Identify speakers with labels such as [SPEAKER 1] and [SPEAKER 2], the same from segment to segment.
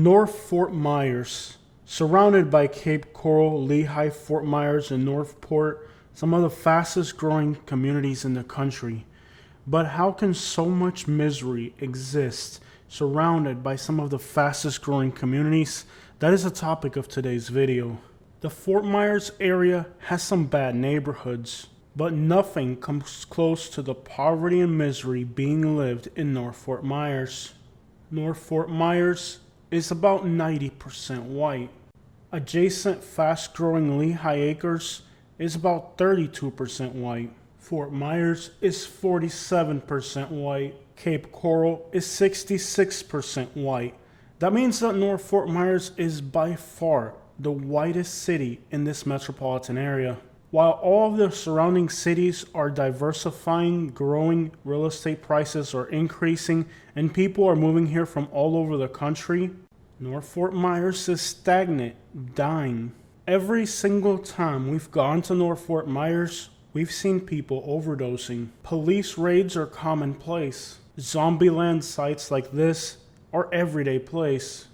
[SPEAKER 1] North Fort Myers, surrounded by Cape Coral, Lehigh, Fort Myers, and Northport, some of the fastest growing communities in the country. But how can so much misery exist surrounded by some of the fastest growing communities? That is the topic of today's video. The Fort Myers area has some bad neighborhoods, but nothing comes close to the poverty and misery being lived in North Fort Myers. North Fort Myers is about 90% white. Adjacent fast-growing Lehigh Acres is about 32% white. Fort Myers is 47% white. Cape Coral is 66% white. That means that North Fort Myers is by far the whitest city in this metropolitan area. While all of the surrounding cities are diversifying, growing, real estate prices are increasing, and people are moving here from all over the country, North Fort Myers is stagnant, dying. Every single time we've gone to North Fort Myers, we've seen people overdosing. Police raids are commonplace. Zombieland sites like this are everyday place.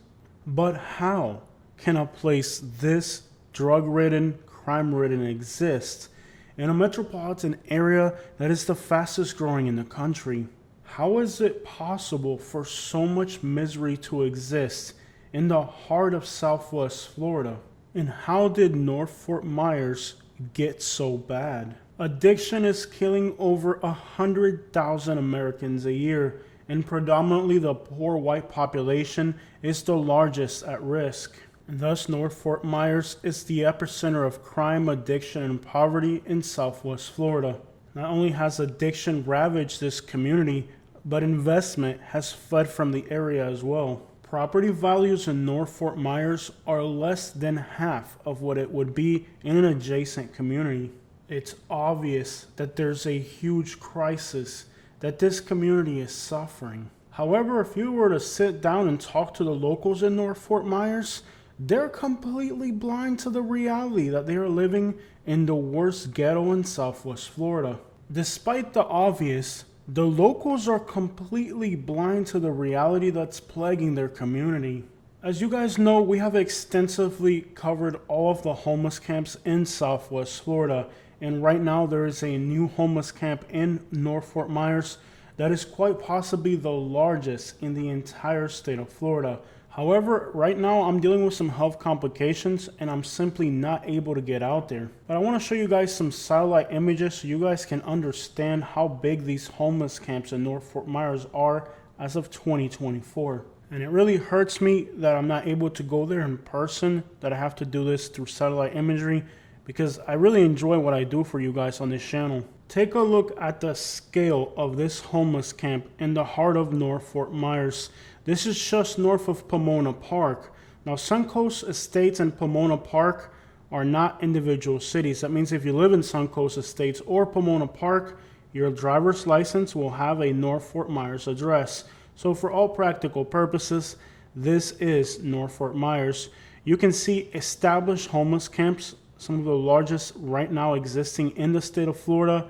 [SPEAKER 1] But how can a place this drug-ridden, crime-ridden exist in a metropolitan area that is the fastest growing in the country? How is it possible for so much misery to exist in the heart of Southwest Florida? And how did North Fort Myers get so bad? Addiction is killing over 100,000 Americans a year, and predominantly the poor white population is the largest at risk. And thus, North Fort Myers is the epicenter of crime, addiction, and poverty in Southwest Florida. Not only has addiction ravaged this community, but investment has fled from the area as well. Property values in North Fort Myers are less than half of what it would be in an adjacent community. It's obvious that there's a huge crisis that this community is suffering. However, if you were to sit down and talk to the locals in North Fort Myers, they're completely blind to the reality that they are living in the worst ghetto in Southwest Florida. Despite the obvious, the locals are completely blind to the reality that's plaguing their community. As you guys know, we have extensively covered all of the homeless camps in Southwest Florida, and right now there is a new homeless camp in North Fort Myers that is quite possibly the largest in the entire state of Florida. However, right now I'm dealing with some health complications and I'm simply not able to get out there. But I want to show you guys some satellite images so you guys can understand how big these homeless camps in North Fort Myers are as of 2024. And it really hurts me that I'm not able to go there in person, that I have to do this through satellite imagery, because I really enjoy what I do for you guys on this channel. Take a look at the scale of this homeless camp in the heart of North Fort Myers. This is just north of Pomona Park. Now, Suncoast Estates and Pomona Park are not individual cities. That means if you live in Suncoast Estates or Pomona Park, your driver's license will have a North Fort Myers address. So for all practical purposes, this is North Fort Myers. You can see established homeless camps, some of the largest right now existing in the state of Florida.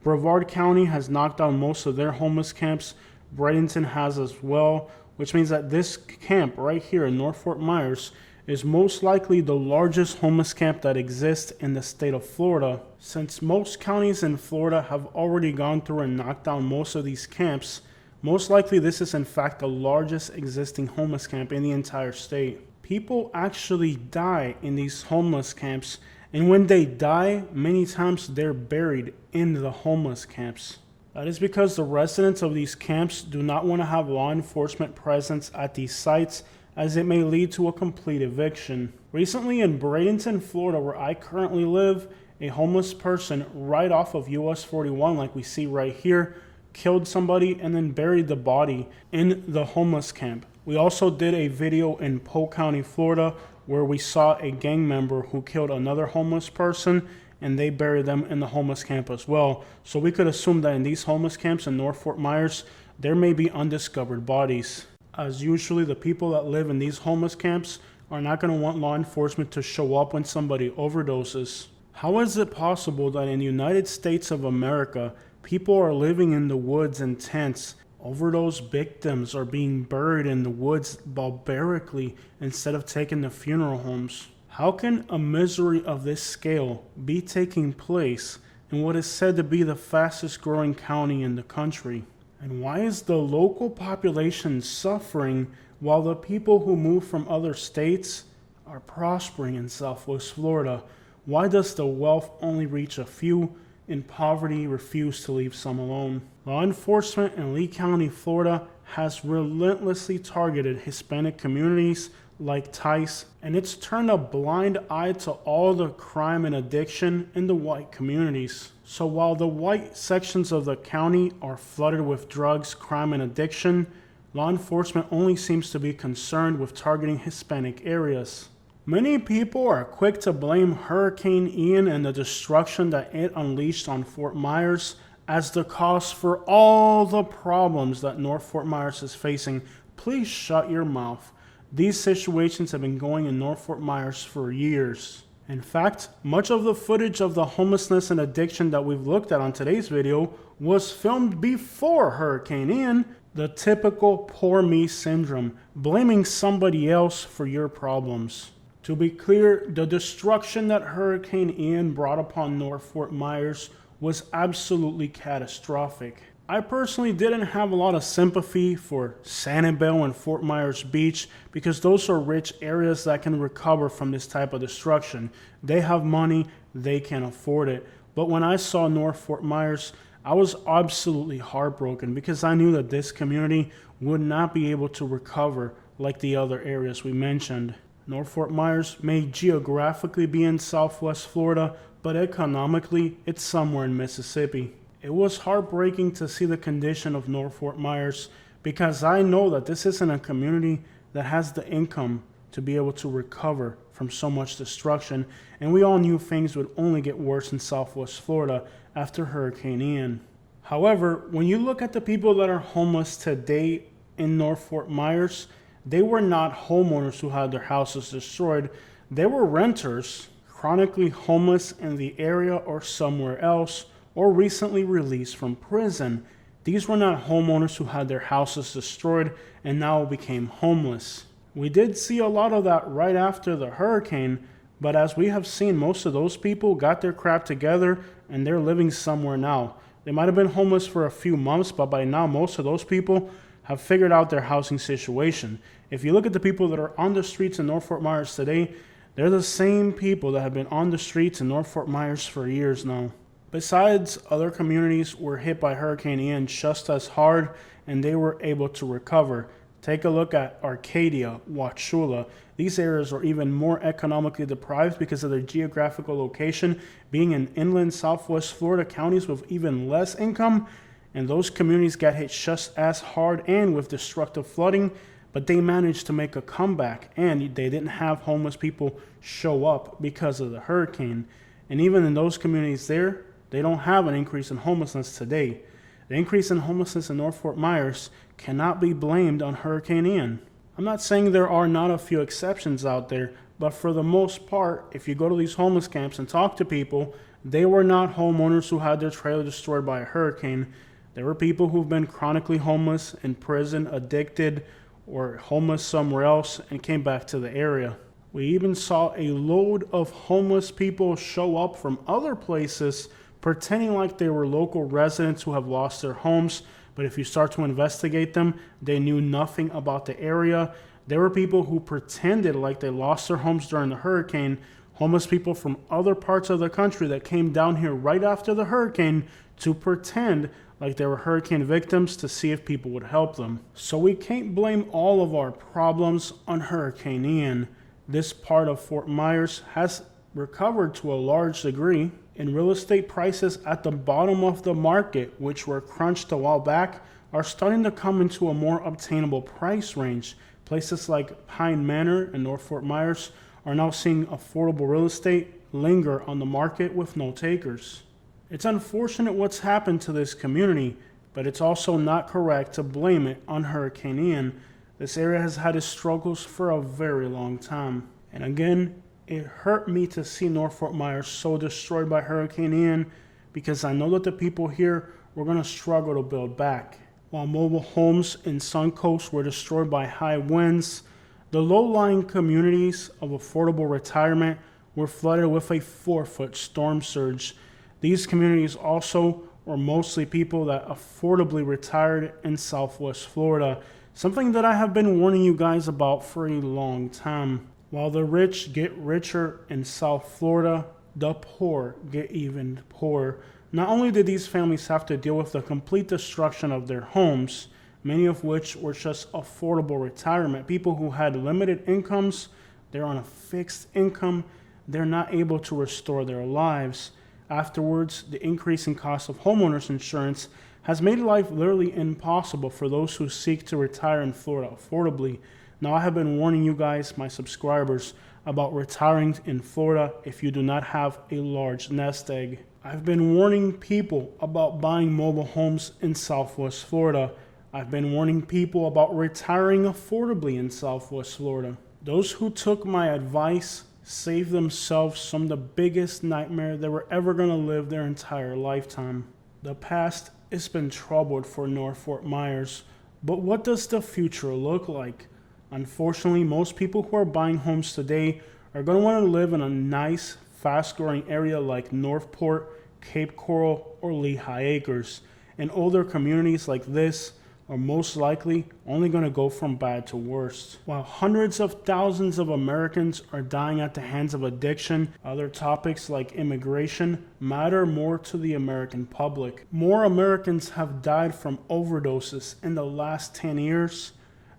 [SPEAKER 1] Brevard County has knocked down most of their homeless camps. Bradenton has as well, which means that this camp right here in North Fort Myers is most likely the largest homeless camp that exists in the state of Florida. Since most counties in Florida have already gone through and knocked down most of these camps, most likely this is in fact the largest existing homeless camp in the entire state. People actually die in these homeless camps, and when they die, many times they're buried in the homeless camps. That is because the residents of these camps do not want to have law enforcement presence at these sites, as it may lead to a complete eviction. Recently in Bradenton, Florida, where I currently live, a homeless person right off of US 41, like we see right here, killed somebody and then buried the body in the homeless camp. We also did a video in Polk County, Florida, where we saw a gang member who killed another homeless person, and they buried them in the homeless camp as well. So we could assume that in these homeless camps in North Fort Myers, there may be undiscovered bodies. As usually, the people that live in these homeless camps are not going to want law enforcement to show up when somebody overdoses. How is it possible that in the United States of America, people are living in the woods and tents Overdose victims are being buried in the woods barbarically instead of taken to funeral homes. How can a misery of this scale be taking place in what is said to be the fastest growing county in the country? And why is the local population suffering while the people who move from other states are prospering in Southwest Florida? Why does the wealth only reach a few and poverty refuse to leave some alone? Law enforcement in Lee County, Florida has relentlessly targeted Hispanic communities like Tice, and it's turned a blind eye to all the crime and addiction in the white communities. So while the white sections of the county are flooded with drugs, crime, and addiction, law enforcement only seems to be concerned with targeting Hispanic areas. Many people are quick to blame Hurricane Ian and the destruction that it unleashed on Fort Myers as the cause for all the problems that North Fort Myers is facing. Please shut your mouth. These situations have been going in North Fort Myers for years. In fact, much of the footage of the homelessness and addiction that we've looked at on today's video was filmed before Hurricane Ian. The typical poor me syndrome, blaming somebody else for your problems. To be clear, the destruction that Hurricane Ian brought upon North Fort Myers was absolutely catastrophic. I personally didn't have a lot of sympathy for Sanibel and Fort Myers Beach because those are rich areas that can recover from this type of destruction. They have money, they can afford it. But when I saw North Fort Myers, I was absolutely heartbroken because I knew that this community would not be able to recover like the other areas we mentioned. North Fort Myers may geographically be in Southwest Florida, but economically, it's somewhere in Mississippi. It was heartbreaking to see the condition of North Fort Myers because I know that this isn't a community that has the income to be able to recover from so much destruction, and we all knew things would only get worse in Southwest Florida after Hurricane Ian. However, when you look at the people that are homeless today in North Fort Myers, they were not homeowners who had their houses destroyed. They were renters, chronically homeless in the area or somewhere else, or recently released from prison. These were not homeowners who had their houses destroyed and now became homeless. We did see a lot of that right after the hurricane, but as we have seen, most of those people got their crap together and they're living somewhere now. They might have been homeless for a few months, but by now most of those people have figured out their housing situation. If you look at the people that are on the streets in North Fort Myers today, they're the same people that have been on the streets in North Fort Myers for years now. Besides, other communities were hit by Hurricane Ian just as hard and they were able to recover. Take a look at Arcadia, Wauchula. These areas were even more economically deprived because of their geographical location, being in inland Southwest Florida counties with even less income, and those communities got hit just as hard and with destructive flooding, but they managed to make a comeback and they didn't have homeless people show up because of the hurricane. And even in those communities there, they don't have an increase in homelessness today. The increase in homelessness in North Fort Myers cannot be blamed on Hurricane Ian. I'm not saying there are not a few exceptions out there, but for the most part, if you go to these homeless camps and talk to people, they were not homeowners who had their trailer destroyed by a hurricane. There were people who've been chronically homeless, in prison, addicted, or homeless somewhere else and came back to the area. We even saw a load of homeless people show up from other places pretending like they were local residents who have lost their homes, but if you start to investigate them, they knew nothing about the area. There were people who pretended like they lost their homes during the hurricane, homeless people from other parts of the country that came down here right after the hurricane to pretend like they were hurricane victims to see if people would help them. So we can't blame all of our problems on Hurricane Ian. This part of Fort Myers has recovered to a large degree, and real estate prices at the bottom of the market, which were crunched a while back, are starting to come into a more obtainable price range. Places like Pine Manor and North Fort Myers are now seeing affordable real estate linger on the market with no takers. It's unfortunate what's happened to this community, but it's also not correct to blame it on Hurricane Ian. This area has had its struggles for a very long time. And again, it hurt me to see North Fort Myers so destroyed by Hurricane Ian because I know that the people here were going to struggle to build back. While mobile homes in Suncoast were destroyed by high winds, the low-lying communities of affordable retirement were flooded with a 4-foot storm surge. These communities also were mostly people that affordably retired in Southwest Florida, something that I have been warning you guys about for a long time. While the rich get richer in South Florida, the poor get even poorer. Not only did these families have to deal with the complete destruction of their homes, many of which were just affordable retirement, people who had limited incomes, they're on a fixed income, they're not able to restore their lives. Afterwards, the increase in cost of homeowners insurance has made life literally impossible for those who seek to retire in Florida affordably. Now, I have been warning you guys, my subscribers, about retiring in Florida if you do not have a large nest egg. I've been warning people about buying mobile homes in Southwest Florida. I've been warning people about retiring affordably in Southwest Florida. Those who took my advice saved themselves from the biggest nightmare they were ever going to live their entire lifetime. The past has been troubled for North Fort Myers, but what does the future look like? Unfortunately, most people who are buying homes today are going to want to live in a nice, fast-growing area like Northport, Cape Coral, or Lehigh Acres. And older communities like this are most likely only going to go from bad to worse. While hundreds of thousands of Americans are dying at the hands of addiction, other topics like immigration matter more to the American public. More Americans have died from overdoses in the last 10 years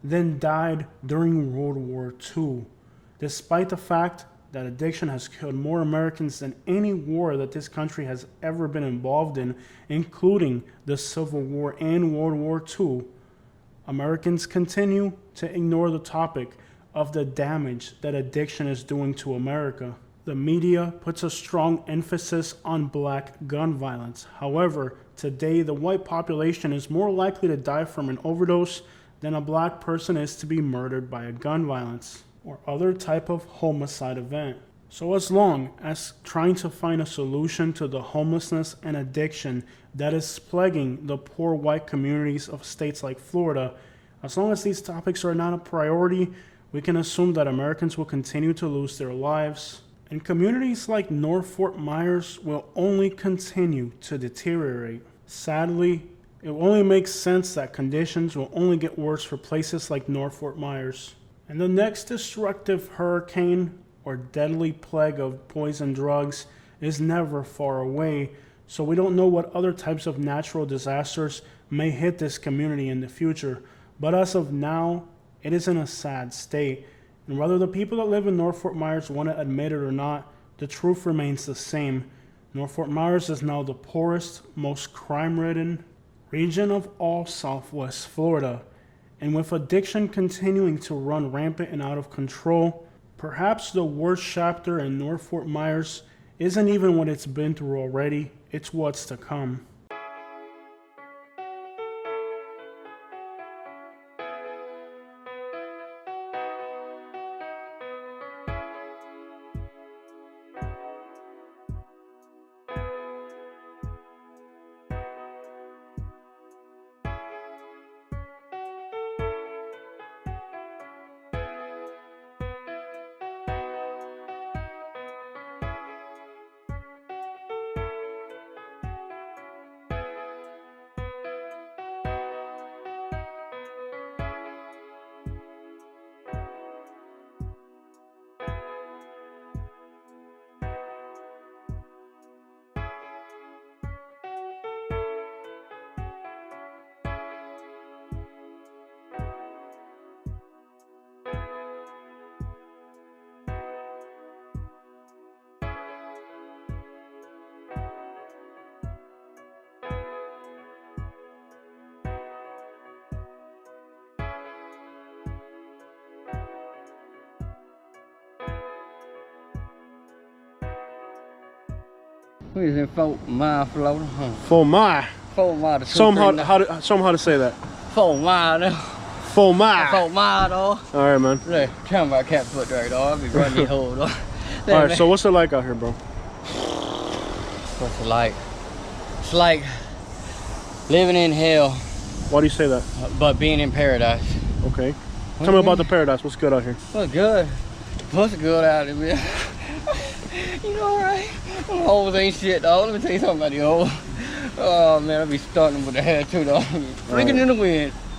[SPEAKER 1] than died during World War II, despite the fact that addiction has killed more Americans than any war that this country has ever been involved in, including the Civil War and World War II. Americans continue to ignore the topic of the damage that addiction is doing to America. The media puts a strong emphasis on black gun violence. However, today the white population is more likely to die from an overdose than a black person is to be murdered by a gun violence or other type of homicide event. So as long as trying to find a solution to the homelessness and addiction that is plaguing the poor white communities of states like Florida, as long as these topics are not a priority, we can assume that Americans will continue to lose their lives. And communities like North Fort Myers will only continue to deteriorate. Sadly, it only makes sense that conditions will only get worse for places like North Fort Myers. And the next destructive hurricane or deadly plague of poison drugs is never far away, so we don't know what other types of natural disasters may hit this community in the future. But as of now, it is in a sad state. And whether the people that live in North Fort Myers want to admit it or not, the truth remains the same. North Fort Myers is now the poorest, most crime-ridden region of all Southwest Florida. And with addiction continuing to run rampant and out of control, perhaps the worst chapter in North Fort Myers isn't even what it's been through already, it's what's to come.
[SPEAKER 2] What is it, 4 mile Florida? Huh?
[SPEAKER 1] 4 mile.
[SPEAKER 2] 4 mile.
[SPEAKER 1] Show them how to say that.
[SPEAKER 2] 4 mile though.
[SPEAKER 1] 4 mile.
[SPEAKER 2] 4 mile though.
[SPEAKER 1] All right, man.
[SPEAKER 2] Look, tell me I can't put right though. I'll be running the hole though.
[SPEAKER 1] All right, so what's it like out here, bro?
[SPEAKER 2] What's it like? It's like living in hell.
[SPEAKER 1] Why do you say that?
[SPEAKER 2] But being in paradise.
[SPEAKER 1] Okay. Tell me about the paradise. What's good out here?
[SPEAKER 2] What's good? What's good out of here? You know, right? Them hoes ain't shit, dog. Let me tell you something about the hoes. Oh, man, I be starting with the hair, too, dog. Flicking in the wind.